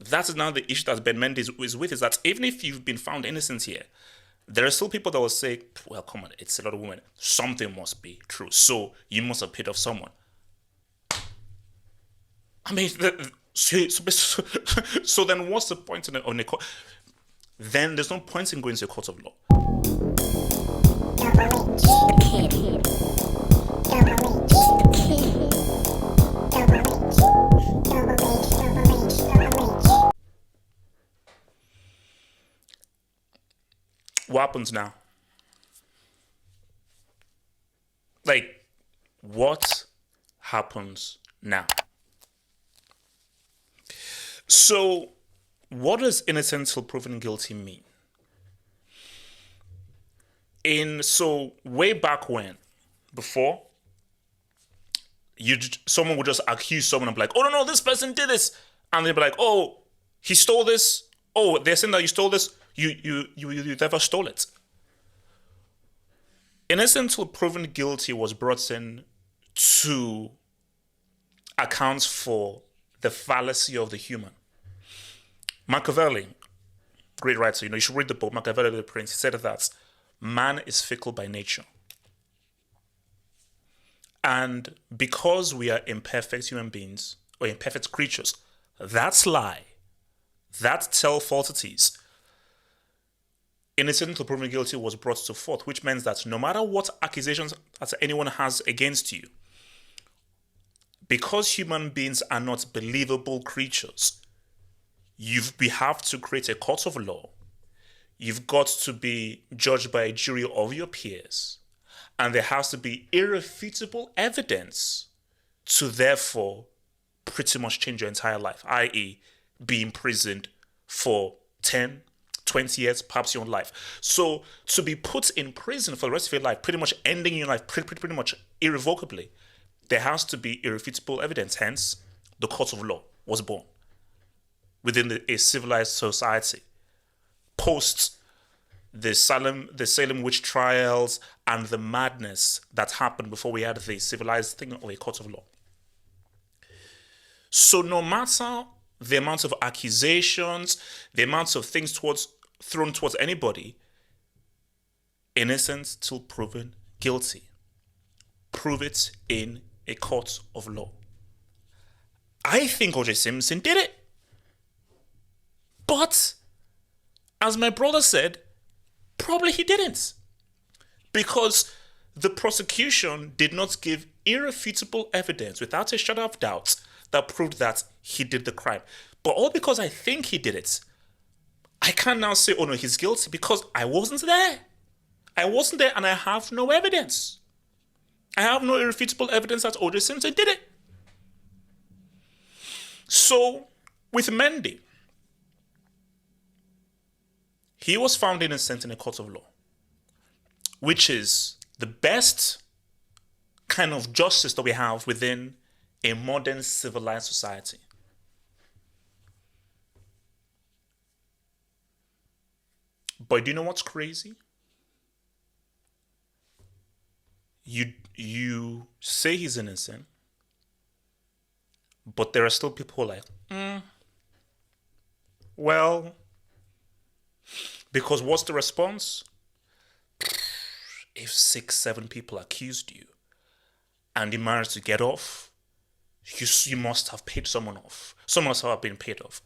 that is now the issue that Ben Mendy is with, is that even if you've been found innocent here, there are still people that will say, well, come on, it's a lot of women. Something must be true. So you must have paid off someone. I mean, so then what's the point on a court? Then there's no point in going to a court of law. What happens now? Like, what happens now? So, what does innocent till proven guilty mean? So way back when, before, someone would just accuse someone and be like, oh no, this person did this, and they'd be like, oh, he stole this. Oh, they're saying that you stole this. You never stole it. Innocent till proven guilty was brought in to account for the fallacy of the human. Machiavelli, great writer, you should read the book Machiavelli the Prince. He said that man is fickle by nature. And because we are imperfect human beings, or imperfect creatures, that's lie. That tell falsities. Innocent until proven guilty was brought to forth, which means that no matter what accusations that anyone has against you, because human beings are not believable creatures, we have to create a court of law. You've got to be judged by a jury of your peers. And there has to be irrefutable evidence to therefore pretty much change your entire life, i.e. be imprisoned for 10, 20 years, perhaps your own life. So to be put in prison for the rest of your life, pretty much ending your life pretty much irrevocably, there has to be irrefutable evidence. Hence, the court of law was born within a civilized society. Post the Salem witch trials and the madness that happened before we had the civilized thing of a court of law. So no matter the amount of accusations, the amount of things thrown towards anybody, innocent till proven guilty. Prove it in a court of law. I think O.J. Simpson did it. But, as my brother said, probably he didn't. Because the prosecution did not give irrefutable evidence without a shadow of doubt that proved that he did the crime. But all because I think he did it, I can't now say, oh no, he's guilty, because I wasn't there. I wasn't there and I have no evidence. I have no irrefutable evidence that O.J. Simpson did it. So, with Mendy, he was found innocent in a court of law, which is the best kind of justice that we have within a modern civilized society. But do you know what's crazy? You say he's innocent, but there are still people who are like, well, because what's the response? If 6, 7 people accused you and you managed to get off, you must have paid someone off. Someone must have been paid off.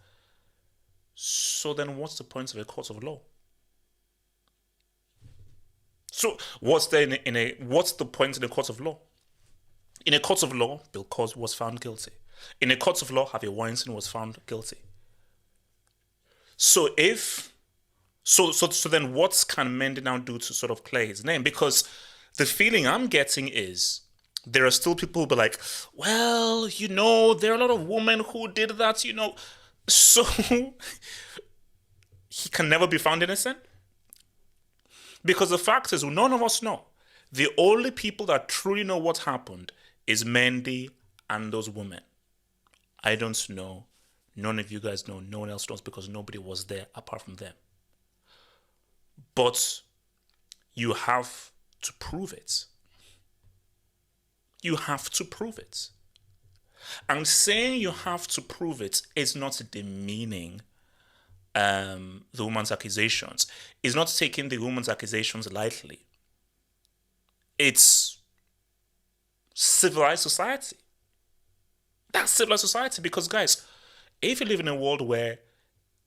So then what's the point of a court of law? So what's the point in a court of law? In a court of law, Bill Cosby was found guilty. In a court of law, Harvey Weinstein was found guilty. So then what can Mendy now do to sort of clear his name? Because the feeling I'm getting is there are still people who be like, well, there are a lot of women who did that, So he can never be found innocent? Because the fact is, none of us know. The only people that truly know what happened is Mendy and those women. I don't know. None of you guys know. No one else knows because nobody was there apart from them. But you have to prove it. You have to prove it. And saying you have to prove it is not demeaning the woman's accusations. It's not taking the woman's accusations lightly. It's civilized society. That's civilized society because, guys, if you live in a world where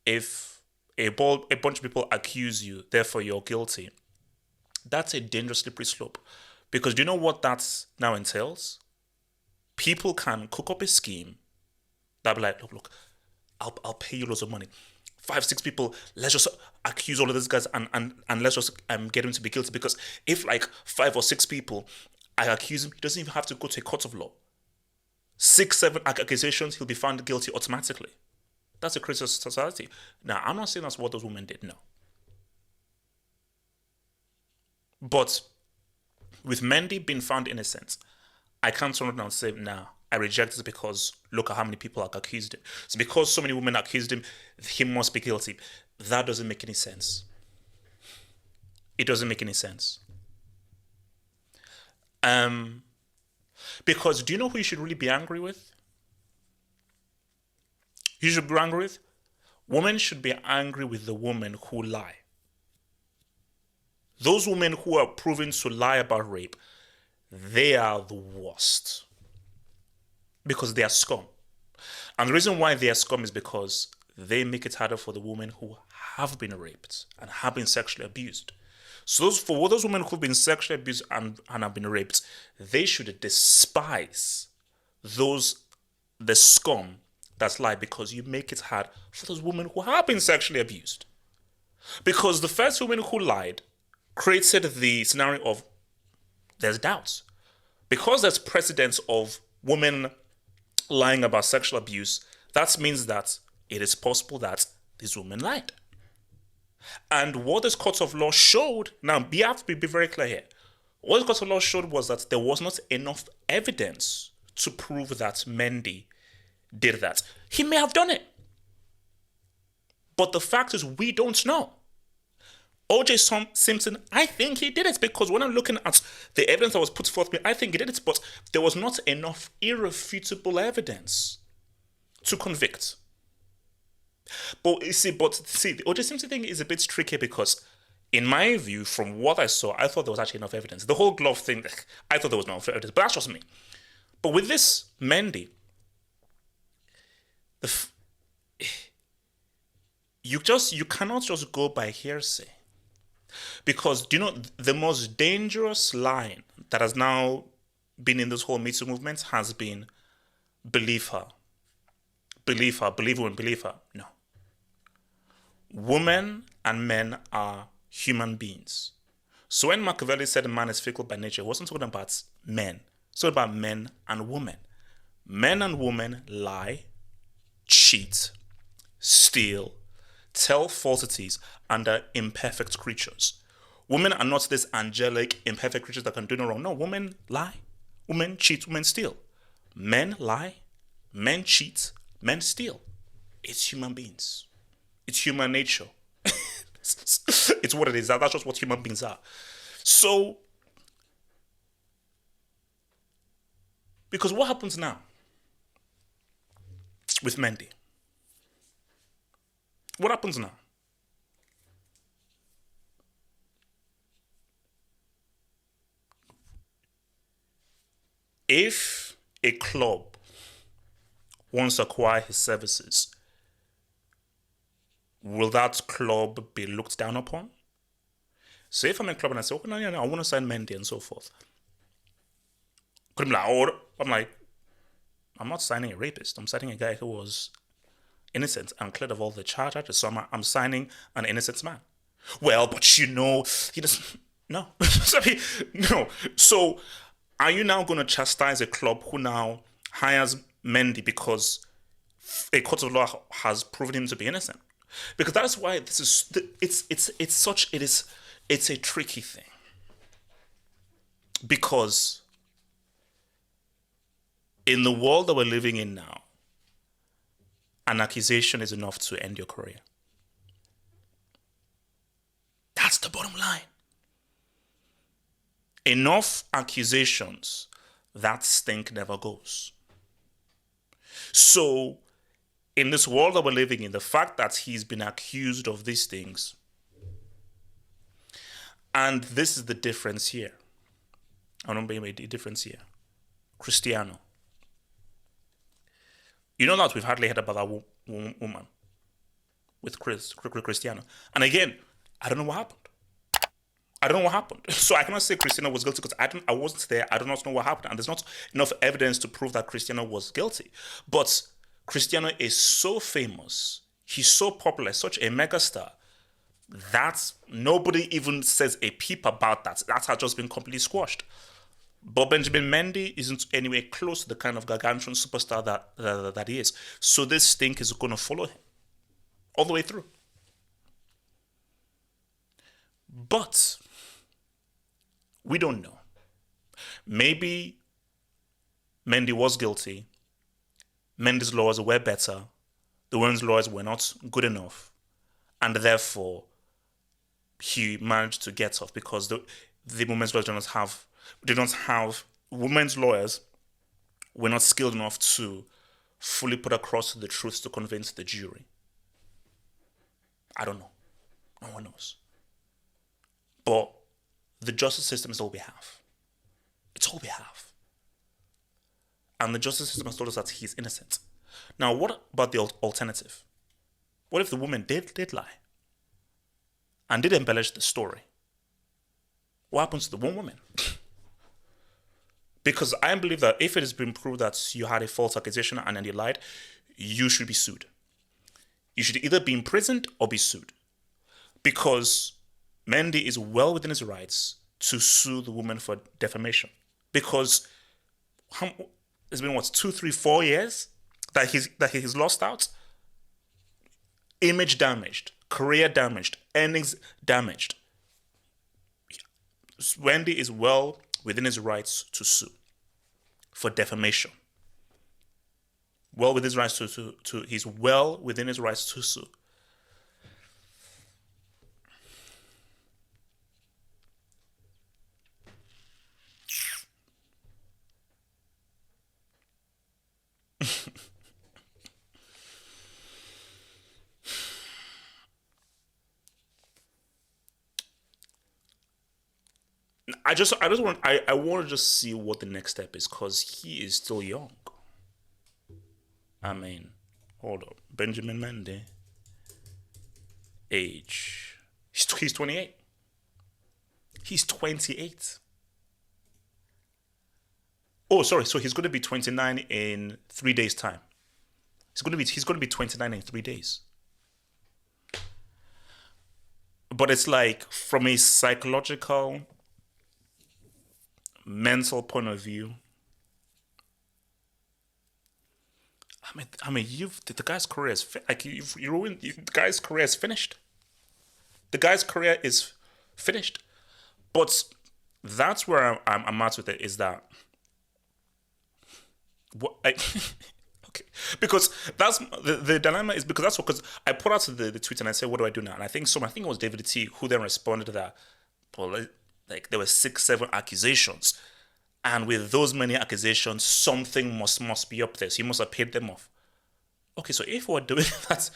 if a bunch of people accuse you, therefore you're guilty, that's a dangerous slippery slope. Because do you know what that now entails? People can cook up a scheme that be like, look, I'll pay you loads of money. 5, 6 people, let's just accuse all of these guys and let's just get him to be guilty. Because if like 5 or 6 people I accuse him, he doesn't even have to go to a court of law. 6, 7 accusations, he'll be found guilty automatically. That's a crazy society. Now, I'm not saying that's what those women did, no. But with Mendy being found innocent, I can't turn around and say, nah, I reject it because look at how many people have accused him. So because so many women accused him, he must be guilty. That doesn't make any sense. It doesn't make any sense. Because do you know who you should really be angry with? You should be angry with? Women should be angry with the women who lie. Those women who are proven to lie about rape, they are the worst. Because they are scum. And the reason why they are scum is because they make it harder for the women who have been raped and have been sexually abused. So for those women who've been sexually abused and have been raped, they should despise the scum that's lie, because you make it hard for those women who have been sexually abused. Because the first woman who lied created the scenario of there's doubts. Because there's precedence of women lying about sexual abuse, that means that it is possible that this woman lied. And what this court of law showed, now we have to be very clear here. What the court of law showed was that there was not enough evidence to prove that Mendy did that. He may have done it. But the fact is, we don't know. O.J. Simpson, I think he did it, because when I'm looking at the evidence that was put forth, I think he did it, but there was not enough irrefutable evidence to convict. But you see, the O.J. Simpson thing is a bit tricky because, in my view, from what I saw, I thought there was actually enough evidence. The whole glove thing, I thought there was enough evidence, but that's just me. But with this Mendy, you cannot just go by hearsay. Because, do you know, the most dangerous line that has now been in this whole Me Too movement has been, believe her. Believe her, believe women, believe her. No. Women and men are human beings. So when Machiavelli said a man is fickle by nature, he wasn't talking about men. It's talking about men and women. Men and women lie, cheat, steal, tell falsities, and are imperfect creatures. Women are not this angelic, imperfect creatures that can do no wrong. No, women lie, women cheat, women steal. Men lie, men cheat, men steal. It's human beings. It's human nature. It's what it is. That's just what human beings are. So, because what happens now with Mendy? What happens now? If a club wants to acquire his services, will that club be looked down upon? So if I'm in a club and I say, okay, no, I want to sign Mendy and so forth. Could be like, oh, I'm not signing a rapist. I'm signing a guy who was innocent and cleared of all the charges. So I'm signing an innocent man. Well, but you know, he doesn't. No. No. So are you now going to chastise a club who now hires Mendy because a court of law has proven him to be innocent? Because that's why this is it's a tricky thing. Because in the world that we're living in now, an accusation is enough to end your career. That's the bottom line. Enough accusations, that stink never goes. So, in this world that we're living in, the fact that he's been accused of these things, and this is the difference here. I don't believe a difference here. Cristiano. You know that we've hardly heard about that woman with Cristiano. And again, I don't know what happened. I don't know what happened. So I cannot say Cristiano was guilty because I wasn't there. I do not know what happened. And there's not enough evidence to prove that Cristiano was guilty. But Cristiano is so famous. He's so popular, such a megastar, that nobody even says a peep about that. That has just been completely squashed. But Benjamin Mendy isn't anywhere close to the kind of gargantuan superstar that he is. So this stink is going to follow him all the way through. But we don't know. Maybe Mendy was guilty. Mendy's lawyers were better. The women's lawyers were not good enough. And therefore, he managed to get off because the women's lawyers women's lawyers were not skilled enough to fully put across the truth to convince the jury. I don't know. No one knows. But the justice system is all we have. It's all we have. And the justice system has told us that he's innocent. Now, what about the alternative? What if the woman did lie? And did embellish the story? What happens to the one woman? Because I believe that if it has been proved that you had a false accusation and then you lied, you should be sued. You should either be imprisoned or be sued. Because Mendy is well within his rights to sue the woman for defamation. Because it's been 2, 3, 4 years that he's lost out. Image damaged, career damaged, earnings damaged. Mendy is well within his rights to sue for defamation. Well within his rights he's well within his rights to sue. I want to just see what the next step is because he is still young. I mean, hold up. Benjamin Mendy. Age. He's 28. He's 28. Oh, sorry. So he's going to be 29 in 3 days' time. He's going to be 29 in 3 days. But it's like from a psychological, mental point of view. I mean, the guy's career is you ruined the guy's career is finished. The guy's career is finished. But that's where I'm at with it is that okay, because that's the dilemma is because I put out the tweet and I said, what do I do now? And I think it was David T who then responded to that. Well, like there were 6, 7 accusations, and with those many accusations, something must be up there. So you must have paid them off. Okay, so if we're doing that,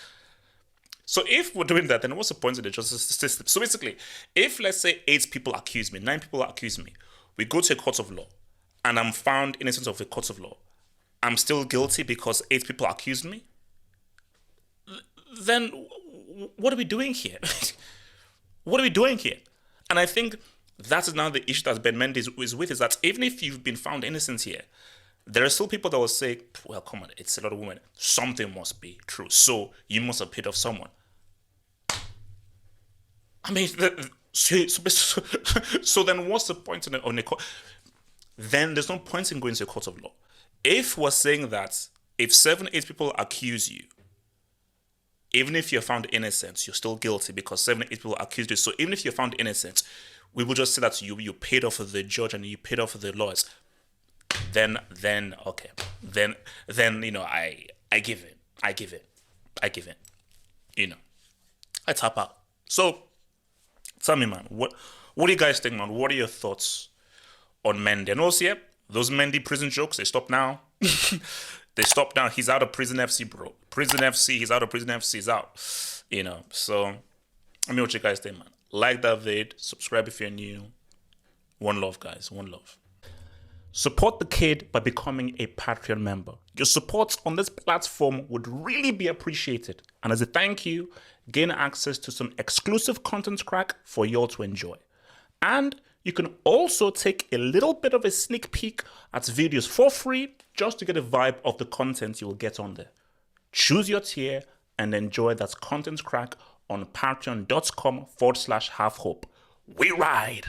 then what's the point of the justice system? So basically, if let's say 8 people accuse me, 9 people accuse me, we go to a court of law, and I'm found innocent of a court of law, I'm still guilty because 8 people accused me. Then what are we doing here? What are we doing here? And I think that is now the issue that Ben Mendy is with, is that even if you've been found innocent here, there are still people that will say, well, come on, it's a lot of women. Something must be true. So you must have paid off someone. I mean, so then what's the point on a court? Then there's no point in going to a court of law. If we're saying that if 7, 8 people accuse you, even if you're found innocent, you're still guilty because 7, 8 people accused you. So even if you're found innocent, we will just say that you paid off the judge and you paid off the lawyers. Then okay. Then I give it. I tap out. So tell me, man, what do you guys think, man? What are your thoughts on Mendy? And also, those Mendy prison jokes, they stop now. They stopped now. He's out of Prison FC, bro. Prison FC, he's out of Prison FC, he's out. So let me know what you guys think, man. Like that vid, subscribe if you're new. One love, guys. One love. Support the kid by becoming a Patreon member. Your support on this platform would really be appreciated. And as a thank you, gain access to some exclusive content crack for you all to enjoy. And you can also take a little bit of a sneak peek at videos for free just to get a vibe of the content you will get on there. Choose your tier and enjoy that content crack on patreon.com/halfhope. We ride!